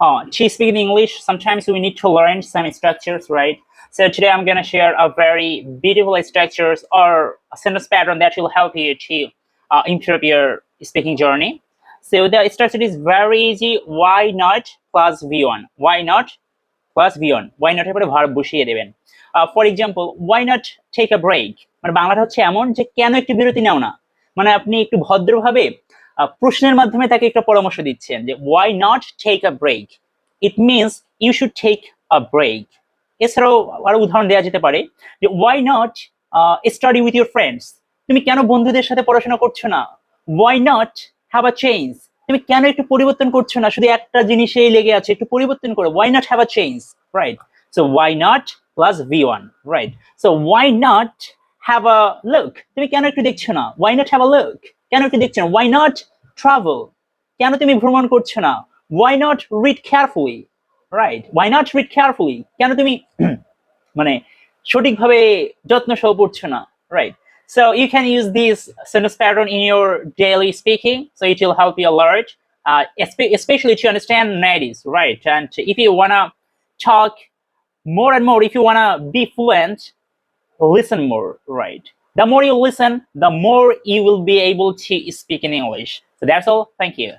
To speak in English, sometimes we need to learn some structures, right? So today I'm gonna share a very beautiful structures or a sentence pattern that will help you to improve your speaking journey. So the structure is very easy. Why not plus V1? Why not plus V1? Why not এর পরে verb বসিয়ে দেবেন। For example, why not take a break? মানে বাংলাটা হচ্ছে এমন যে কেন একটু বিরতি নাও না, মানে আপনি একটু ভদ্রভাবে প্রশ্নের মাধ্যমে তাকে একটা পরামর্শ দিচ্ছেন যে why not take a break? It means you should take a break. এছাড়াও আরো উদাহরণ দেওয়া যেতে পারে যে why not study with your friends? তুমি কেন বন্ধুদের সাথে পড়াশোনা করছো না? Why not have a change? তুমি কেন একটু পরিবর্তন করছো না, শুধু একটা জিনিসেই লেগে আছে, একটু পরিবর্তন করো। Why not have a change? Right. So why not plus V1, right? So why not have a look? তুমি কেন একটু দেখছো না? Why not have a look? কেন একটু দেখছো না? Why not travel? কেন তুমি ভ্রমণ করছো না? Why not read carefully? Right. Why not read carefully? কেন তুমি মানে সঠিকভাবে যত্ন সহ পড়ছো না? Right. So you can use this sentence pattern in your daily speaking, so it will help you a lot, especially to understand natives, right? And if you wanna talk more and more, if you wanna be fluent, listen more, right? The more you listen, the more you will be able to speak in English. So that's all. Thank you.